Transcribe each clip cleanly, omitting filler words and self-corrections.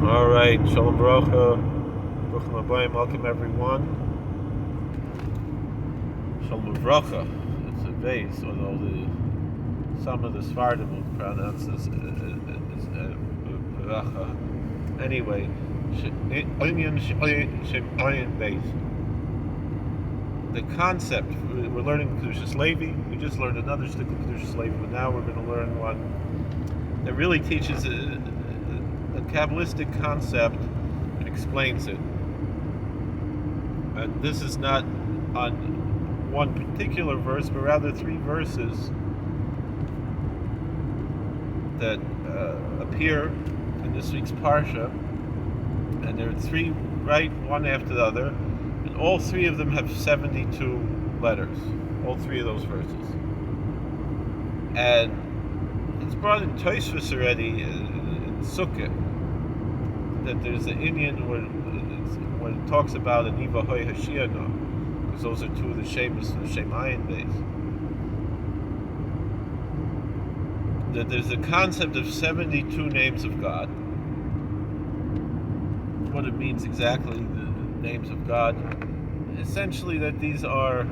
All right, Shalom Barucha, Baruch Mabayim, welcome everyone. Shalom Barucha, it's a base, although some of the Sfardim will pronounce this Barucha. Anyway, Ayin base. The concept, we're learning Kedushas Levi. We just learned another stick of Kedushas Levi, but now we're going to learn one that really teaches a Kabbalistic concept and explains it. And this is not on one particular verse, but rather three verses that appear in this week's Parsha. And there are three, right, one after the other. And all three of them have 72 letters. All three of those verses. And it's brought in Tosfos already in Sukkah, that there's an Indian when it talks about an Iva Hoy Hashiano, because those are two of the Shemas and the Shemayin days. That there's a concept of 72 names of God. What it means exactly, the names of God. Essentially, that these are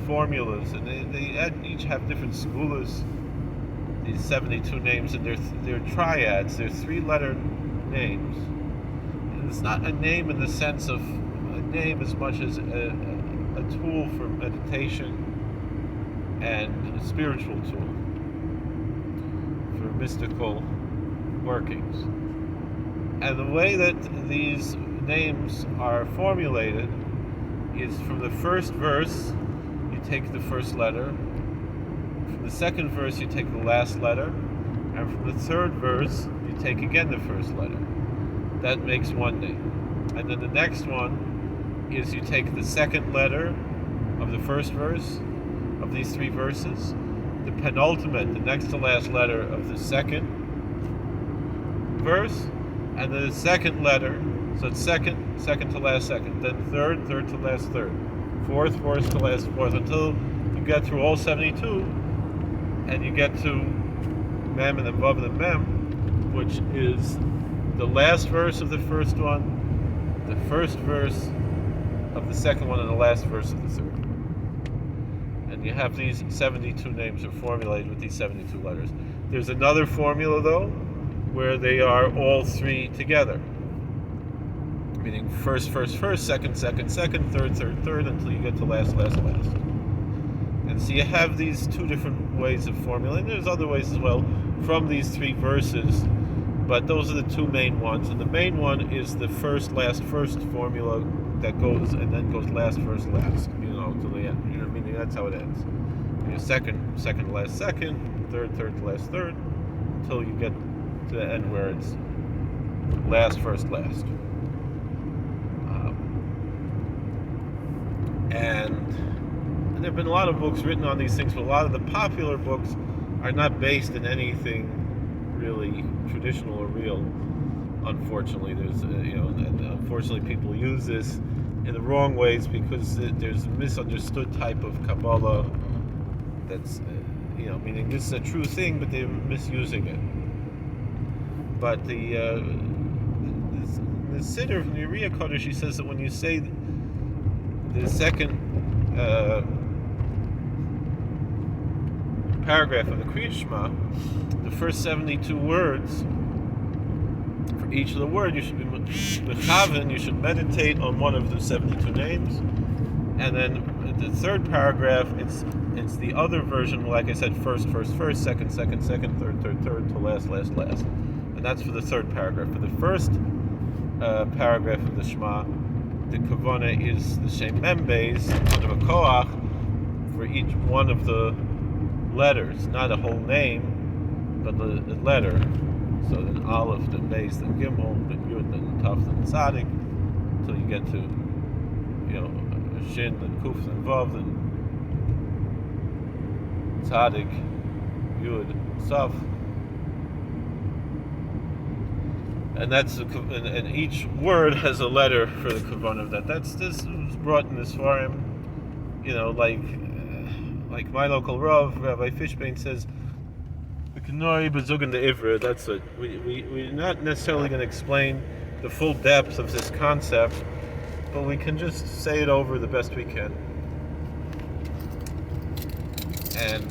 formulas, and they each have different segulas. These 72 names, and they're triads. They're three-letter names. And it's not a name in the sense of a name as much as a tool for meditation and a spiritual tool for mystical workings. And the way that these names are formulated is from the first verse, you take the first letter. From the second verse, you take the last letter. And from the third verse, you take again the first letter. That makes one name. And then the next one is you take the second letter of the first verse of these three verses, the penultimate, the next to last letter of the second verse, and then the second letter, so it's second to last second, then third to last third, fourth to last fourth, until you get through all 72, and you get to Mem and above the Mem, which is the last verse of the first one, the first verse of the second one, and the last verse of the third. And you have these 72 names are formulated with these 72 letters. There's another formula, though, where they are all three together. Meaning first, second, third, until you get to last. And so you have these two different ways of formulating. There's other ways as well from these three verses, but those are the two main ones. And the main one is the first formula that goes and then goes last, till the end. You know, meaning that's how it ends. You second to last second, third to last third, until you get to the end where it's last, last. And there have been a lot of books written on these things, but a lot of the popular books are not based in anything really traditional or real. Unfortunately, there's and unfortunately people use this in the wrong ways because there's a misunderstood type of Kabbalah that's meaning this is a true thing, but they're misusing it. But the Siddur from the Uriah Kodesh, he says that when you say the second paragraph of the Kriyas Shema, the first 72 words, for each of the words, you should be mechaven, you should meditate on one of the 72 names. And then the third paragraph, it's the other version, like I said, first, second, third, to last. And that's for the third paragraph. For the first paragraph of the Shema, the Kavanah is the Shem Membeis, kind of a koach, for each one of the letters, not a whole name, but the letter. So then Aleph, then Beis, then Gimel, then Yud, then Taf, then Tzadik, until you get to, Shin, then Kuf, then Vav, then Tzadik, Yud, Saf. And that's and each word has a letter for the kavanah of that. This was brought in the Sfarim, like my local Rav, Rabbi Fishbane, says the Knoi bezogen the Ivra, that's it. We're not necessarily going to explain the full depth of this concept, but we can just say it over the best we can. And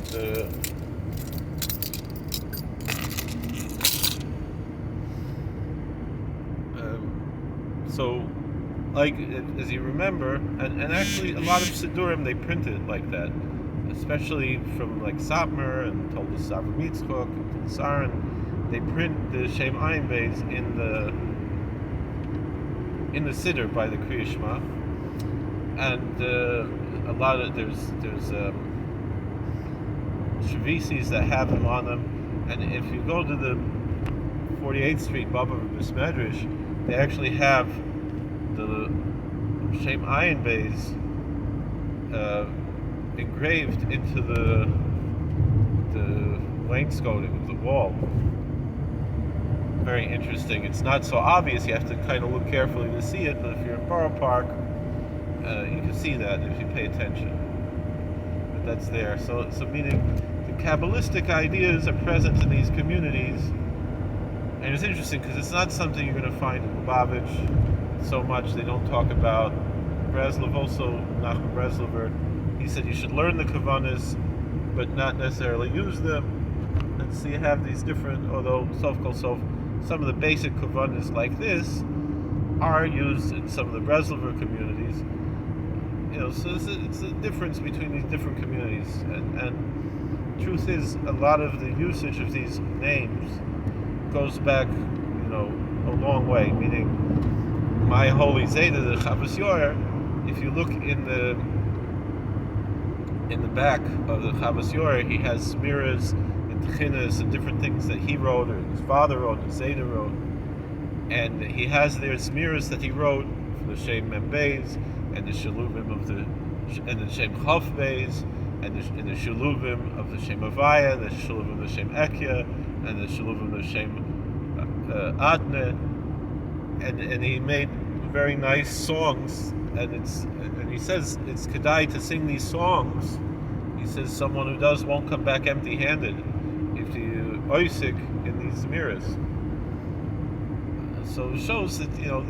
so, like, as you remember, and actually a lot of Siddurim, they print it like that, especially from like Satmar and Toldos Avram Yitzchok and Saran. They print the Shem Ayin Beis in the Siddur by the Kriya Shema, and a lot of there's Shavisis that have them on them, and if you go to the 48th Street Baba Medrash, they actually have the Shem Ayin Beis engraved into the wainscoting of the wall. Very interesting. It's not so obvious. You have to kind of look carefully to see it, but if you're in Borough Park, you can see that if you pay attention. But that's there. So meaning the Kabbalistic ideas are present in these communities, and it's interesting because it's not something you're going to find in Lubavitch so much. They don't talk about Breslov. Also, Nachman Breslover, he said you should learn the Kavanas, but not necessarily use them. And so you have these different, although some of the basic Kavanas like this are used in some of the Breslover communities. You know, so it's a difference between these different communities. And truth is, a lot of the usage of these names goes back, you know, a long way. Meaning, my holy Zayda, the Chavos Yoer, if you look in the back of the Chavos Yoer, he has smiras and techinas and different things that he wrote, or his father wrote, and Zayda wrote, and he has their smiras that he wrote for the Shem Mem Beis, and the Shaluvim of and the Shem Chav Beis, and the Shaluvim of the Shem Avaya, the Shaluvim of the Shem Ekya, and the Shaluvim of the Shem Adne, and he made very nice songs, and he says it's kedai to sing these songs. He says someone who does won't come back empty-handed if you oisik in these mirrors. So it shows that, you know,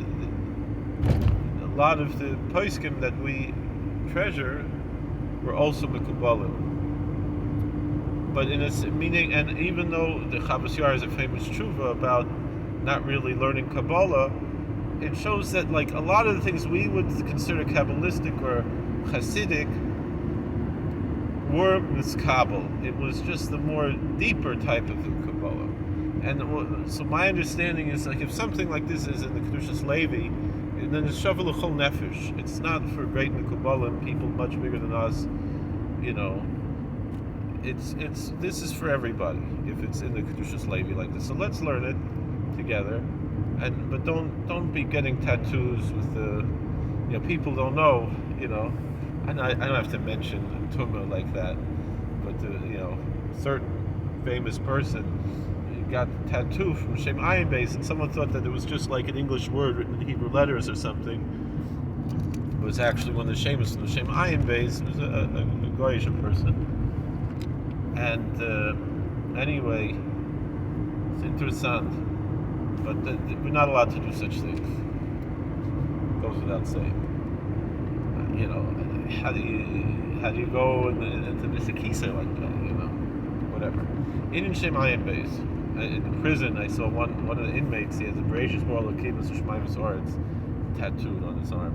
a lot of the poskim that we treasure were also mekubalim. But in its meaning, and even though the Chavos Yair is a famous tshuva about not really learning Kabbalah, it shows that like a lot of the things we would consider Kabbalistic or Hasidic were miskabel. It was just the more deeper type of the Kabbalah. And so my understanding is, like, if something like this is in the Kedushas Levi, then it's Shavu L'chol Nefesh. It's not for great Mekubalim, people much bigger than us, you know. This is for everybody if it's in the Kedushas Levi like this. So let's learn it together, but don't be getting tattoos with the, you know, people don't know, you know. And I don't have to mention Tumah like that, but you know, certain famous person got a tattoo from Shem Ayin Beis, and someone thought that it was just like an English word written in Hebrew letters or something. It was actually one of the Shemus from the Shem Ayin Beis. It was a Goyish person. And anyway, it's interessant, but we're not allowed to do such things. It goes without saying. You know, how do you go into the Sekisa like that? You know, whatever. In Shem Ayin Beis, in the prison, I saw one of the inmates. He has a Bereshis Bar Lakimus Shmaimus Oretz tattooed on his arm.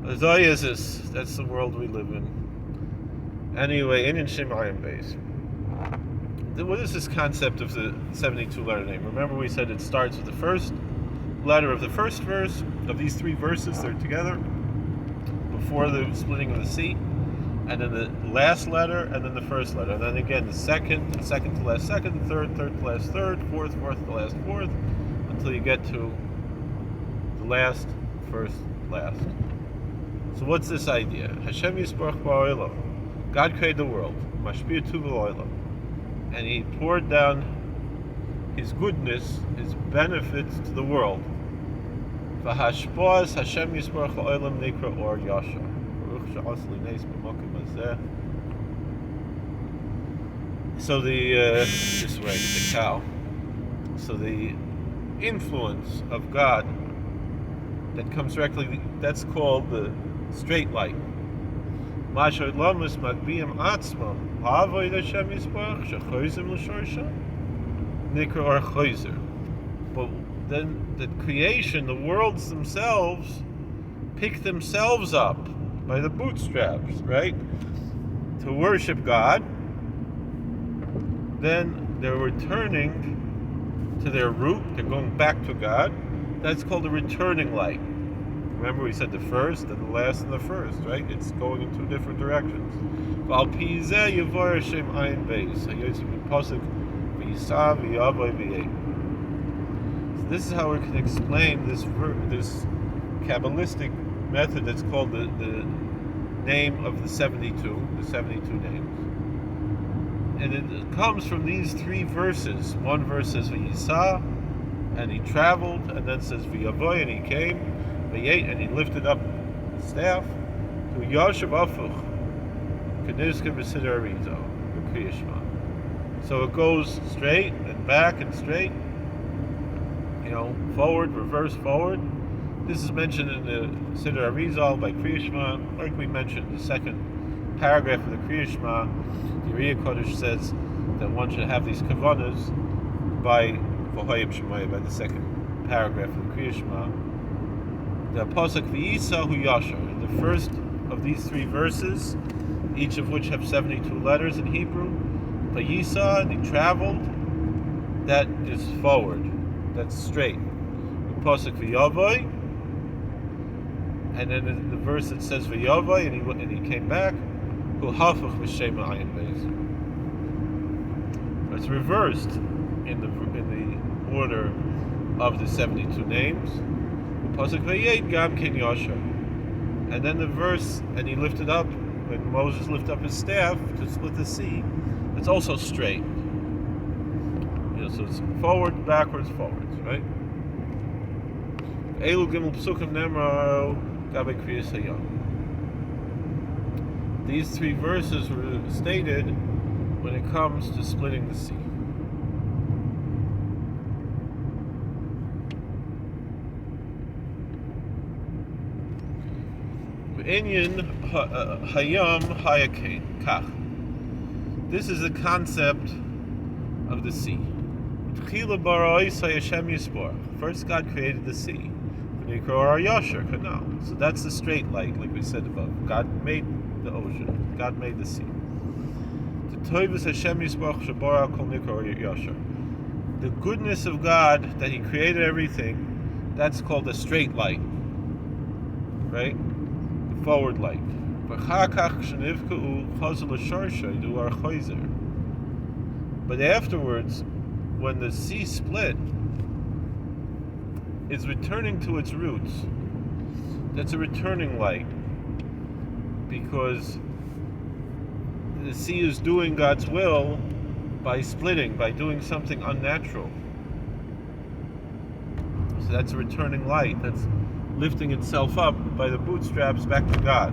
That's the world we live in. Anyway, in Shem Ayin Beis, what is this concept of the 72 letter name? Remember, we said it starts with the first letter of the first verse of these three verses. They're together before the splitting of the sea, and then the last letter, and then the first letter, and then again the second to last second, third to last third, fourth to last fourth, until you get to the last, first, last. So what's this idea? Hashem Yisbarach Ba'olam. God created the world, Mashpir Tu V'Olam, and He poured down His goodness, His benefits to the world. V'hashpoas Hashem Yisbarach Ba'olam Nikra Or Yasha. So this way, the cow. So the influence of God that comes directly, that's called the straight light. Masher lamus magbiim atzmam ha'avoid Hashem yisparach shechoizim l'shorsha nikra or choizer. But then the creation, the worlds themselves, pick themselves up by the bootstraps, right? To worship God. Then they're returning to their root. They're going back to God. That's called a returning light. Remember, we said the first and the last and the first, right? It's going in two different directions. So this is how we can explain this Kabbalistic method that's called the name of the 72 names. And it comes from these three verses. One verse says V'yisa, and he traveled, and then says V'yavoy, and he came, V'yet, and he lifted up the staff, to Yashav Afuch, Kedushas B'sidar Rizal, Kriyashma. So it goes straight and back and straight, forward, reverse, forward. This is mentioned in the Siddur Arizal by Kriyashma. Like we mentioned, the second paragraph of the Kriyashma, the Kedushas says that one should have these kavanas by V'hoyim Shemoyah, by the second paragraph of the Kriyashma. The Pasuk V'yisa Hu Yashar, the first of these three verses, each of which have 72 letters in Hebrew. V'yisa, and he traveled, that is forward, that's straight. The Pasuk V'yavoy, and then in the verse it says V'yavoy, and he came back. Hu Hafuch B'Shem Ayin Beis. It's reversed in the order of the 72 names. Pasuk V'yet Gam Ken Yasher, and then the verse, and he lifted up, when Moses lifted up his staff to split the sea. It's also straight. So it's forward, backwards, forwards, right? Elu Gimel Psukim Nemro Gabe Kriyas Hayam. These three verses were stated when it comes to splitting the sea. Inyan Hayam Hayakein Kach. This is the concept of the sea. First, God created the sea. So that's the straight light, like we said above. God made the ocean. God made the sea. The goodness of God, that He created everything, that's called a straight light, right? The forward light. But afterwards, when the sea split, it's returning to its roots. That's a returning light, because the sea is doing God's will by splitting, by doing something unnatural. So that's a returning light. That's lifting itself up by the bootstraps back to God.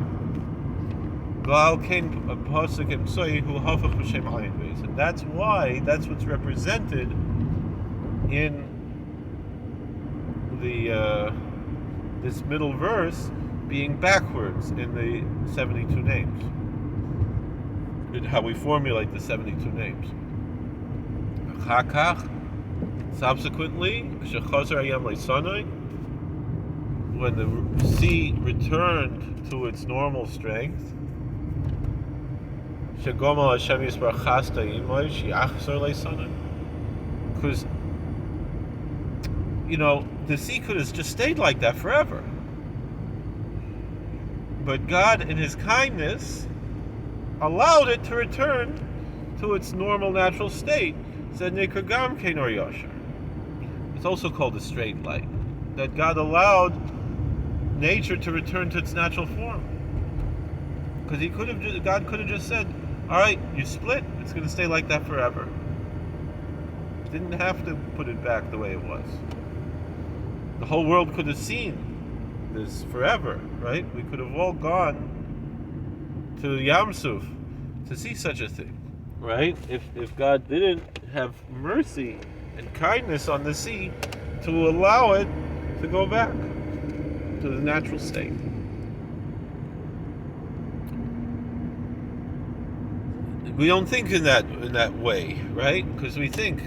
And that's why, that's what's represented in the this middle verse being backwards in the 72 names. How we formulate the 72 names. Subsequently, when the sea returned to its normal strength, because the sea could have just stayed like that forever. But God, in His kindness, allowed it to return to its normal natural state. It's also called a straight light. That God allowed nature to return to its natural form. Because God could have just said, all right, you split, it's going to stay like that forever. Didn't have to put it back the way it was. The whole world could have seen this forever, right? We could have all gone to Yam Suf to see such a thing. right? If God didn't have mercy and kindness on the sea to allow it to go back to the natural state. We don't think in that way, right? Because we think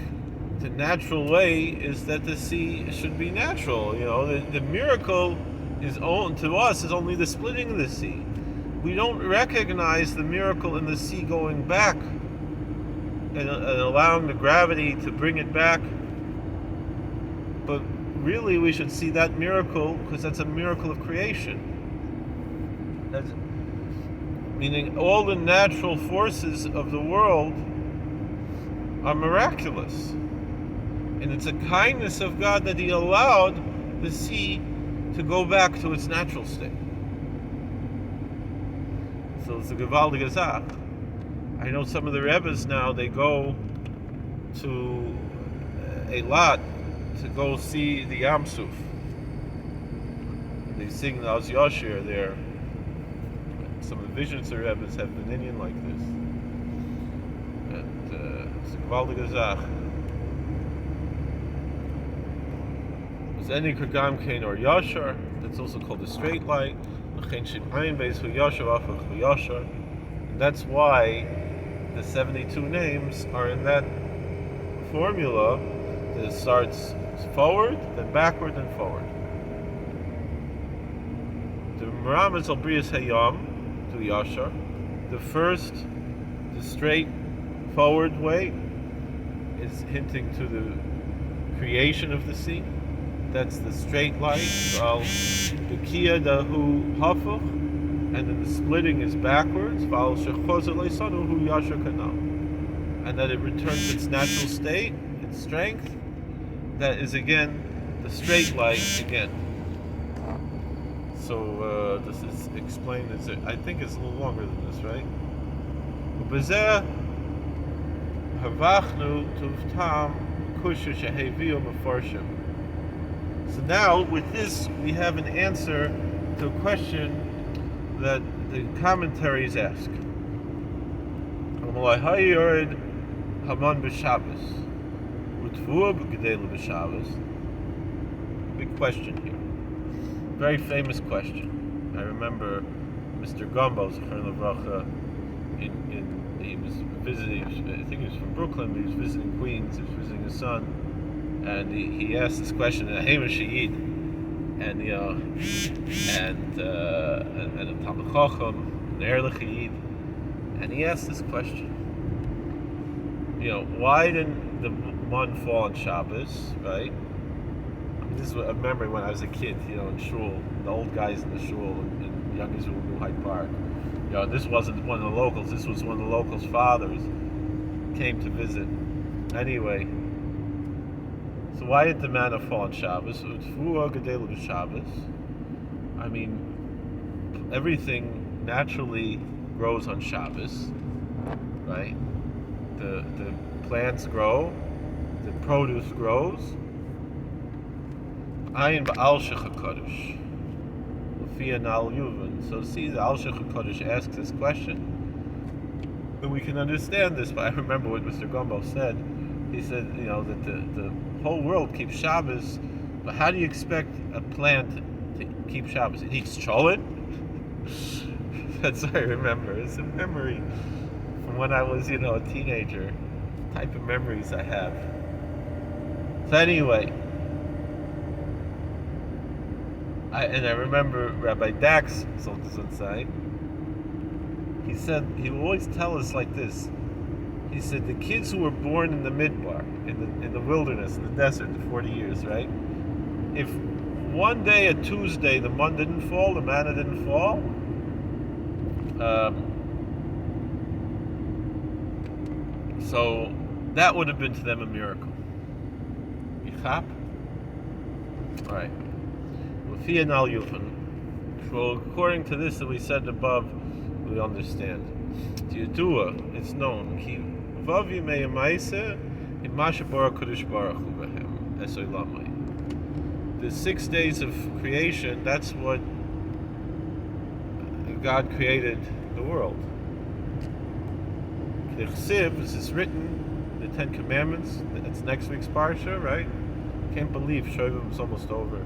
the natural way is that the sea should be natural. The miracle to us is only the splitting of the sea. We don't recognize the miracle in the sea going back and allowing the gravity to bring it back. But really, we should see that miracle because that's a miracle of creation. Meaning all the natural forces of the world are miraculous. And it's a kindness of God that He allowed the sea to go back to its natural state. So it's a gewaltige Sache. I know some of the Rebbes now, they go to Eilat to go see the Yam Suf. They sing the Az Yashir there. Some of the visions of the Rebbes have been Indian like this. And it's a gewaltige Sache. Any Kagamkein or Yashar, that's also called the straight light. And that's why the 72 names are in that formula that starts forward, then backward, then forward. The Meramis al Brias Hayam to Yashar. The first, the straight forward way, is hinting to the creation of the sea. That's the straight light. The Kia Dahu Hafuch, and then the splitting is backwards. And that it returns its natural state, its strength. That is again the straight light again. So this is explained. I think it's a little longer than this, right? So now, with this, we have an answer to a question that the commentaries ask. Big question here. Very famous question. I remember Mr. Gumbo, he was visiting, I think he was from Brooklyn, but he was visiting Queens, he was visiting his son. And he asked this question, and a Talmud Chacham, an Erlich Yid, and he asked this question. Why didn't the one fall on Shabbos, right? This is a memory when I was a kid, in shul, the old guys in the shul in Young Israel, New Hyde Park. This wasn't one of the locals, this was one of the locals' fathers, came to visit. Anyway, so why did the manna fall on Shabbos? I mean, everything naturally grows on Shabbos, right? The plants grow, the produce grows. Ayin ba'al shech HaKadosh. So see, the Al Shech HaKadosh asks this question. And we can understand this, but I remember what Mr. Gumbo said. He said, that the whole world keeps Shabbos, but how do you expect a plant to keep Shabbos? It eats cholent? That's what I remember. It's a memory from when I was, a teenager. Type of memories I have. So anyway, I remember Rabbi Dax, side. He said he would always tell us like this. He said the kids who were born in the midbar, in the wilderness, in the desert, the 40 years, right? If one day, a Tuesday, the manna didn't fall, so that would have been to them a miracle. Yichap? Alright. So according to this that we said above, we understand. Yedua, it's known. The 6 days of creation, that's what God created the world. the Chsiv, this is written, the Ten Commandments. It's next week's Parsha, right? Can't believe Shovim is almost over.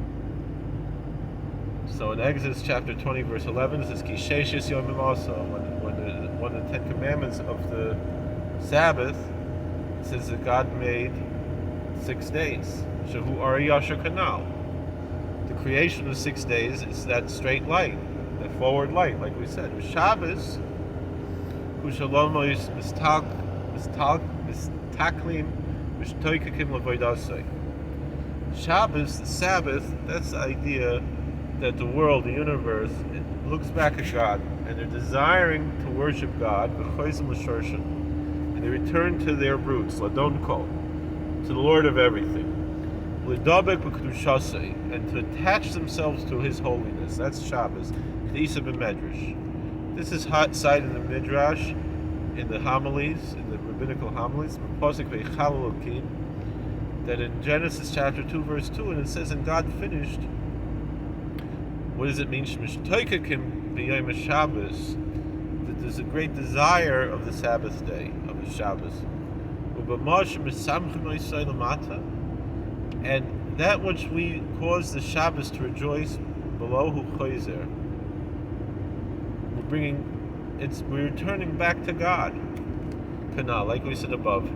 So in Exodus chapter 20, verse 11, it says, Ki Sheshis Yomim also. When one of the Ten Commandments of the Sabbath, it says that God made 6 days. Shehu Ari Yasher Kanal. The creation of 6 days is that straight light, that forward light, like we said. Shabbos, Hu Shalom Mistaklim, Mishtoikakim Lavoidasai. Shabbos, the Sabbath, that's the idea that the world, the universe, it looks back at God, and they're desiring to worship God, and they return to their roots, Ladonko, to the Lord of everything, Kedushas, and to attach themselves to His holiness. That's Shabbos. This is cited in the Midrash, in the homilies, in the rabbinical homilies, that in Genesis chapter 2, verse 2, and it says, and God finished. What does it mean? That there's a great desire of the Sabbath day, of the Shabbos. And that which we cause the Shabbos to rejoice below Hu Choizer, we're returning back to God. Kana, like we said above,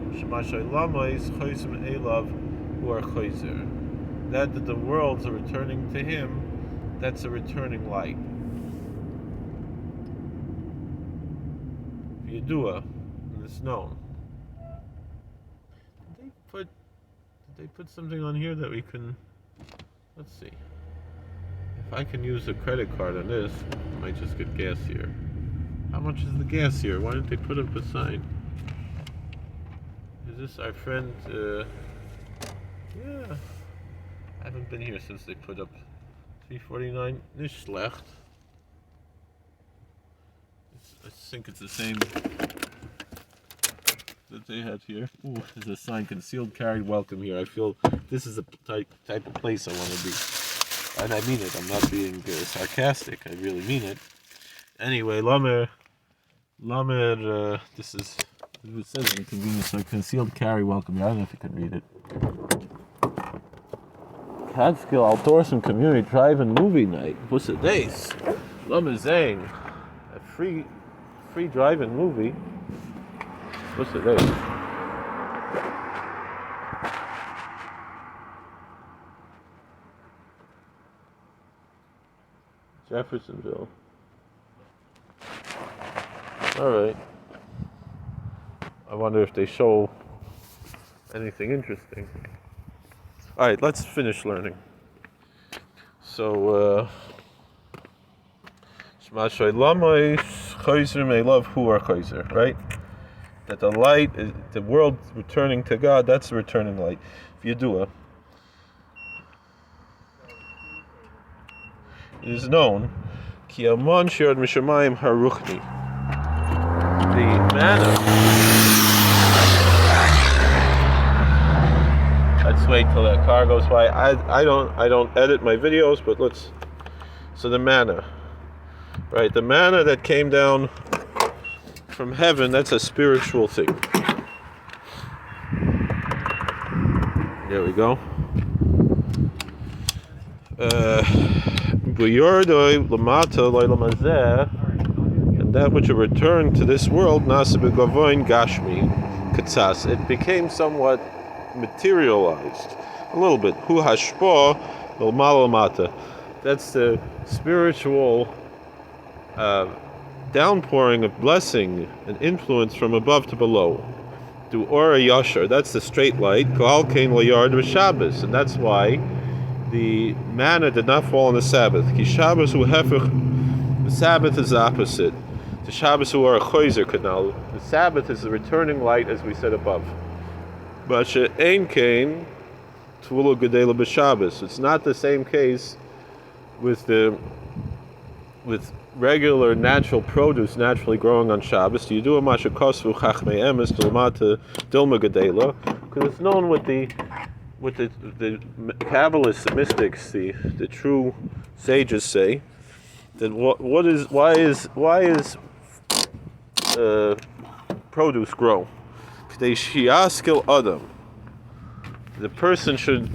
that the worlds are returning to Him. That's a returning light. Yedua, and it's known. Did they put something on here that we can? Let's see. If I can use a credit card on this, I might just get gas here. How much is the gas here? Why didn't they put up a sign? Is this our friend? Yeah. I haven't been here since they put up 349. Nicht schlecht. I think it's the same that they had here. Ooh, there's a sign, concealed carry welcome here. I feel this is the type of place I want to be. And I mean it. I'm not being sarcastic. I really mean it. Anyway, Lamer, this is, it says inconvenience, so concealed carry welcome here. I don't know if you can read it. Catskill Altorson Community Drive-In Movie Night. What's the days? Lamer Zang. A free drive-in movie. What's the days? Jeffersonville. Alright. I wonder if they show anything interesting. Alright, let's finish learning. So, Shema Shoy Lamoy Chayzer may love who are Chayzer, right? That the light, is, the world returning to God, that's the returning light. If you do it is known, Ki Amon Shirad Mishamayim Haruchni. The manna. Let's wait till that car goes by. I don't edit my videos, but let's. So the manna, right? The manna that came down from heaven, that's a spiritual thing. There we go. And that which returned to this world, it became somewhat materialized, a little bit. That's the spiritual downpouring of blessing and influence from above to below. Do Ora Yashar, that's the straight light. And that's why the manna did not fall on the Sabbath. The Sabbath is the opposite. The Shabbos who are a choizer kanal. The Sabbath is the returning light, as we said above. But she'ein kain tvula gedela b'Shabbos. It's not the same case with regular natural produce naturally growing on Shabbos. You do a masha kosvu chachmei emes dilmata dilma gedela, because it's known with the Kabbalists, the mystics, the true sages say that why is produce grow. K'dei shiyaskil adam. The person should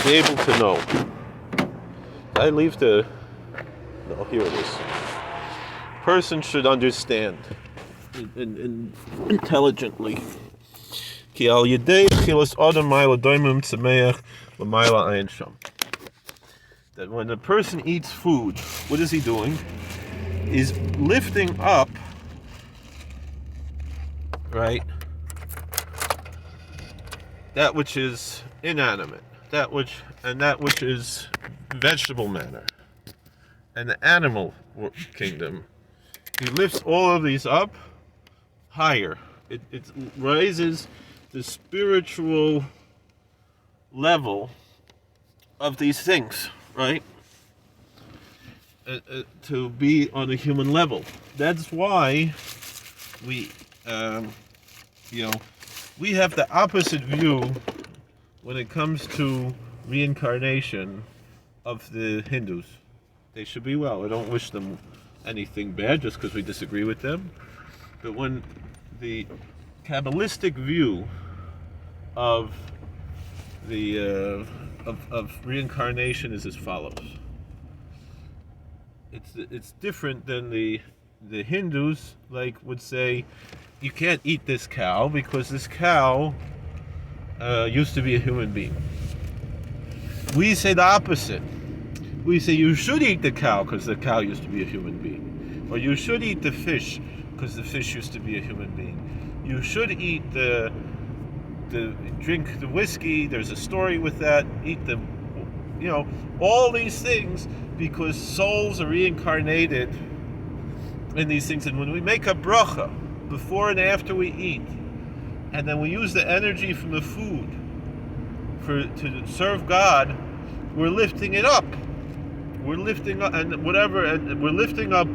be able to know. I leave the... No, here it is. Person should understand intelligently. Ki al yedei chilas adam ma'ila doimim tzemeach l'ma'ila ayin sham. That when a person eats food, what is he doing? He's lifting up, right, that which is inanimate, that which is vegetable matter, and the animal kingdom. He lifts all of these up higher. It raises the spiritual level of these things, right? To be on a human level. That's why we have the opposite view when it comes to reincarnation of the Hindus. They should be well. I don't wish them anything bad just because we disagree with them. But when the Kabbalistic view of the of reincarnation is as follows. It's different than the Hindus would say you can't eat this cow because this cow used to be a human being. We say the opposite. We say you should eat the cow because the cow used to be a human being. Or you should eat the fish because the fish used to be a human being. You should eat drink the whiskey, there's a story with that, eat the, all these things because souls are reincarnated in these things. And when we make a bracha, before and after we eat, and then we use the energy from the food to serve God, we're lifting it up. We're lifting up, and we're lifting up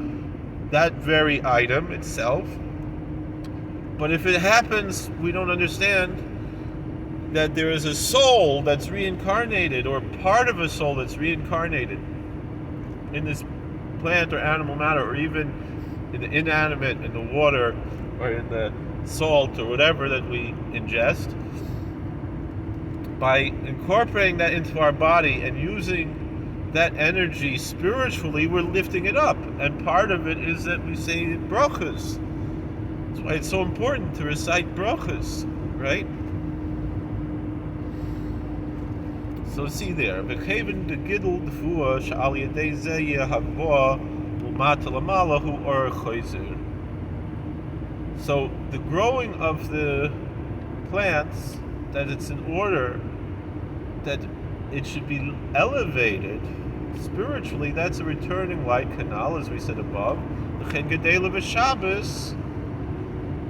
that very item itself. But if it happens, we don't understand that there is a soul that's reincarnated, or part of a soul that's reincarnated in this plant or animal matter, or even in the inanimate, in the water, or in the salt, or whatever that we ingest. By incorporating that into our body and using that energy spiritually, we're lifting it up. And part of it is that we say brachas. That's why it's so important to recite brachas, right? So see there. So the growing of the plants, that it's in order that it should be elevated spiritually, that's a returning light canal, as we said above.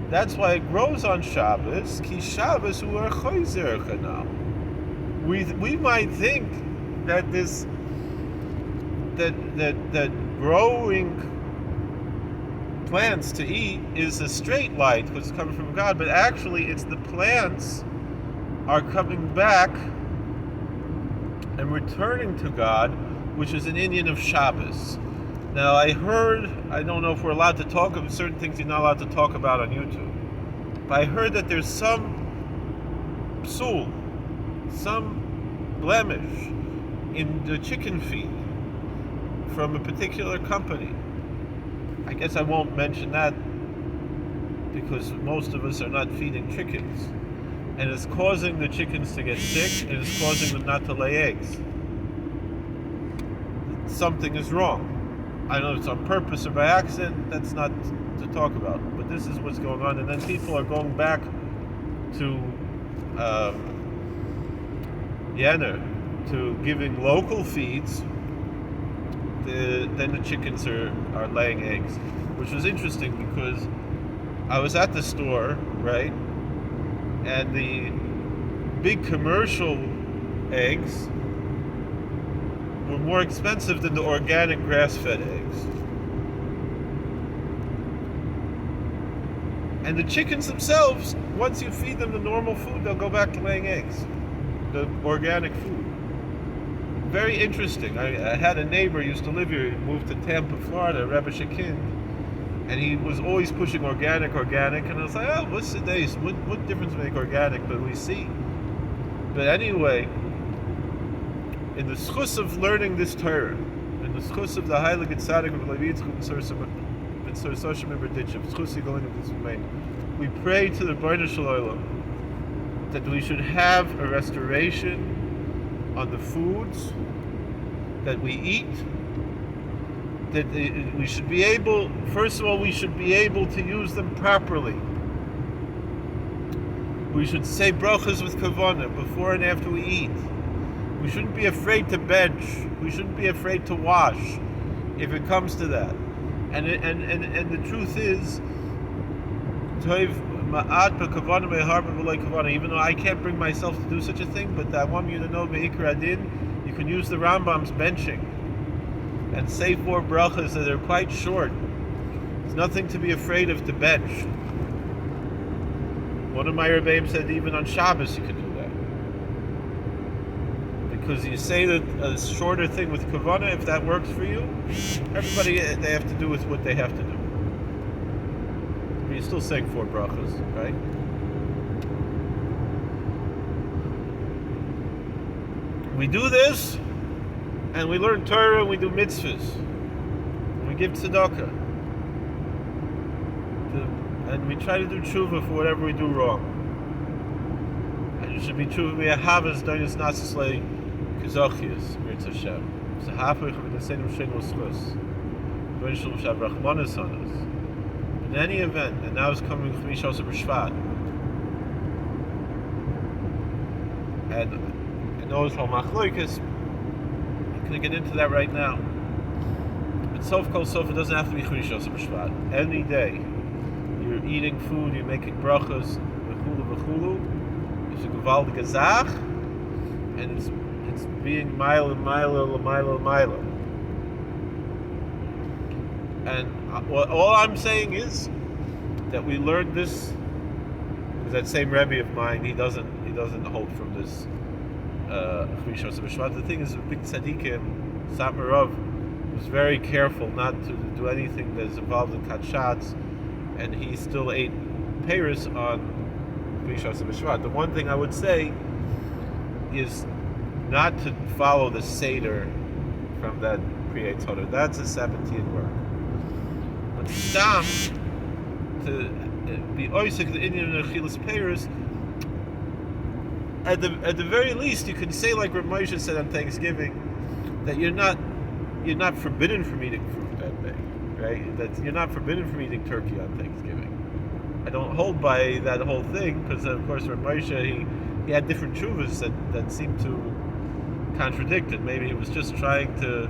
That's why it grows on Shabbos. Ki Shabbos hu choizer canal. We might think that that growing plants to eat is a straight light because it's coming from God, but actually it's the plants are coming back and returning to God, which is an Indian of Shabbos. Now I don't know if we're allowed to talk about certain things you're not allowed to talk about on YouTube, but I heard that there's some psul, some blemish in the chicken feed from a particular company. I guess I won't mention that because most of us are not feeding chickens. And it's causing the chickens to get sick, and it's causing them not to lay eggs. Something is wrong. I don't know if it's on purpose or by accident, that's not to talk about. But this is what's going on. And then people are going back to to giving local feeds. Then the chickens are laying eggs, which was interesting because I was at the store, right? And the big commercial eggs were more expensive than the organic grass-fed eggs. And the chickens themselves, once you feed them the normal food, they'll go back to laying eggs, the organic food. Very interesting. I had a neighbor who used to live here. He moved to Tampa, Florida, Rebbe Shekin, and he was always pushing organic, and I was like, oh, what's the days? What difference make organic? But we see. But anyway, in the schus of learning this Torah, in the schus of the Heilige Tzaddik of Levi we pray to the B'nai Shalom that we should have a restoration on the foods that we eat, that we should be able, first of all, we should be able to use them properly. We should say brachas with kavanah before and after we eat. We shouldn't be afraid to bench. We shouldn't be afraid to wash if it comes to that. And the truth is, even though I can't bring myself to do such a thing, but I want you to know, you can use the Rambam's benching and say 4 brachas that are quite short. There's nothing to be afraid of to bench. One of my Rebbeim said even on Shabbos you can do that. Because you say that a shorter thing with kavanah, if that works for you, everybody, they have to do with what they have to do. But you're still saying 4 brachas, right? We do this, and we learn Torah, and we do mitzvahs, and we give tzedakah, and we try to do tshuva for whatever we do wrong. And it should be tshuva v'ahavas doinis nasislei kizochias mirtz Hashem. So halfway from the same shein l'schus, doinis shav rachmanis on us. In any event, and now is coming Chmishas B'Shvat, and I know it's all machloikas. I'm going to get into that right now. But sof kol sof, it doesn't have to be Chmishas B'Shvat. Any day you're eating food, you're making brachas, v'chulu, it's a gewaltige zach, and it's being mile. And all I'm saying is that we learned this because that same Rebbe of mine, he doesn't hold from this Chmishas B'Shvat. The thing is, the big tzaddikim, Samarov, was very careful not to do anything that's involved in katshatz, and he still ate peiros on Chmishas B'Shvat. The one thing I would say is not to follow the Seder from that Kriyat Torah. That's a Sabbatean work. But Stam, to be oisik the Indian and Achilas peiros, at the very least, you can say like Rav Moshe said on Thanksgiving, that you're not forbidden from eating fruit that day, right? That you're not forbidden from eating turkey on Thanksgiving. I don't hold by that whole thing because, of course, Rav Moshe he had different tshuvas that seemed to contradict it. Maybe he was just trying to,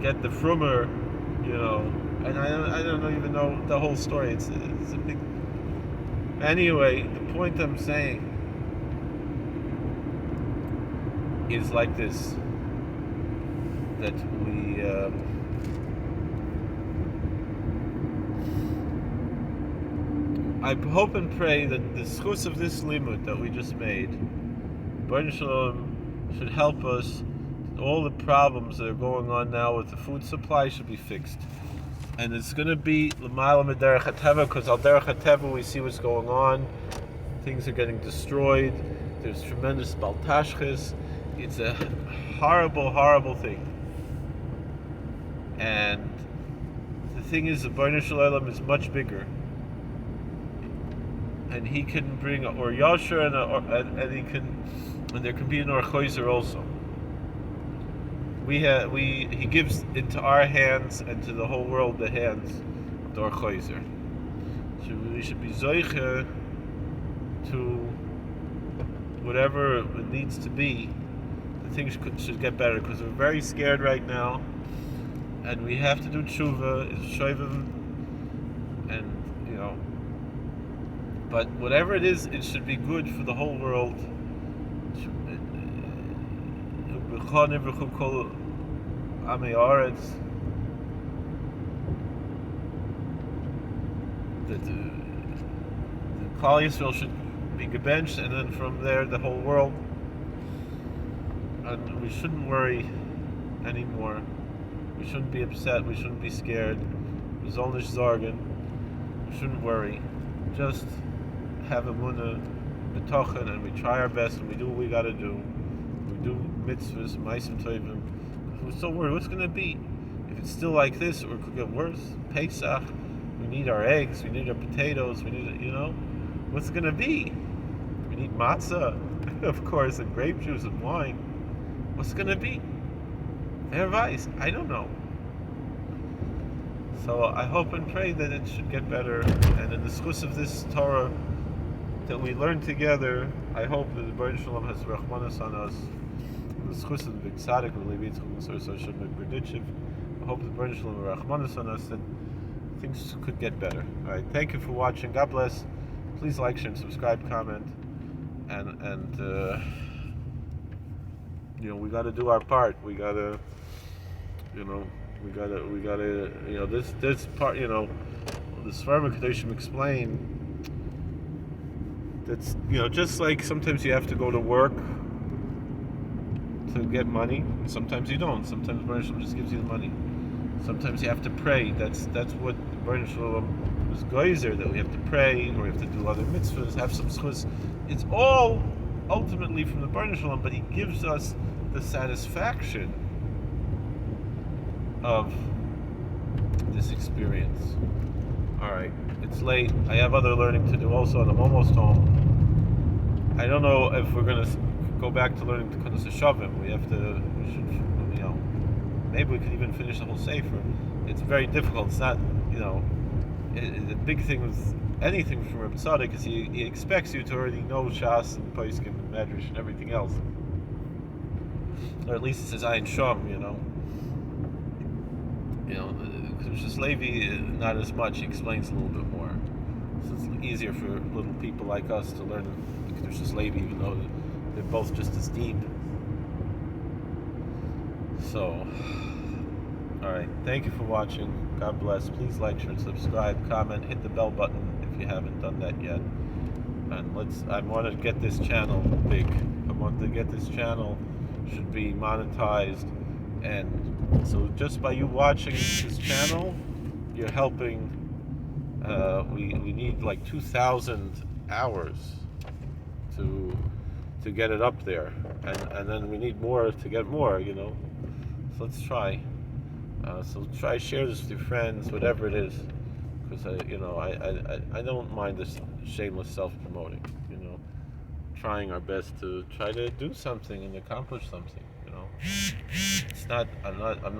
get the frumer, and I don't even know the whole story. It's a big. Anyway, the point I'm saying is like this: that we I hope and pray that the schus of this limud that we just made, B'nai Shalom, should help us. All the problems that are going on now with the food supply should be fixed. And it's going to be l'mayla m'derech hateva, because al derech hateva we see what's going on. Things are getting destroyed. There's tremendous baltashchis. It's a horrible, horrible thing. And the thing is, the B'nai Shalom is much bigger. And he can bring a or yasher and there can be an or choizer also. He gives into our hands and to the whole world the hands of the or choizer. So we should be zoiche to whatever it needs to be. The things should get better because we're very scared right now, and we have to do tshuva, shoivim, and But whatever it is, it should be good for the whole world. That the Klal Yisrael should be gebenched, and then from there the whole world. And we shouldn't worry anymore. We shouldn't be upset. We shouldn't be scared. We shouldn't worry. Just have emunah, betochen, and we try our best, and we do what we got to do. We do mitzvahs, ma'asim tovim. We're so worried. What's going to be? If it's still like this, or it could get worse. Pesach. We need our eggs. We need our potatoes. We need, what's it going to be? We need matzah, of course, and grape juice and wine. What's it going to be? Advice. I don't know. So I hope and pray that it should get better. And in the schus of this Torah that we learn together, I hope that the Baruch Shalom has rachmanas on us. The schus of the big tzaddik of Levi, I hope the Baruch Shalom has rachmanas on us that things could get better. All right. Thank you for watching. God bless. Please like, share, and subscribe, comment, and we got to do our part. We got to. This part, the Svarma Kedushas explain that's, just like sometimes you have to go to work to get money, sometimes you don't. Sometimes Baruch Shalom just gives you the money. Sometimes you have to pray. That's what Baruch Shalom was geyser, that we have to pray, or we have to do other mitzvahs, have some schus. It's all ultimately from the Baruch Shalom, but he gives us the satisfaction of this experience. Alright, it's late. I have other learning to do also, and I'm almost home. I don't know if we're going to go back to learning Kedushas Shavim. Maybe we could even finish the whole Sefer. It's very difficult. It's not, the big thing with anything from Reb Tzaddik is he expects you to already know Shas and Poskim and Medrash and everything else. Or at least it says Ayin Shom, Kedushas Levi, not as much. He explains a little bit more. So it's easier for little people like us to learn the Kedushas Levi, even though they're both just as deep. So, alright, thank you for watching. God bless. Please like, share, and subscribe, comment, hit the bell button if you haven't done that yet. And I want to get this channel big. I want to get this channel, should be monetized. And so just by you watching this channel, you're helping. We need like 2,000 hours to get it up there, and then we need more to get more. So let's try. So try share this with your friends, whatever it is, because I don't mind this shameless self-promoting. Trying our best to try to do something and accomplish something. It's not.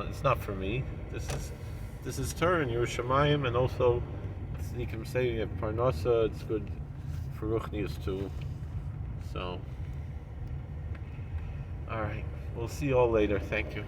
It's not for me. This is Torah and Yerushalayim, and also you can say you have Parnasa. It's good for Ruchnius too. So, all right. We'll see you all later. Thank you.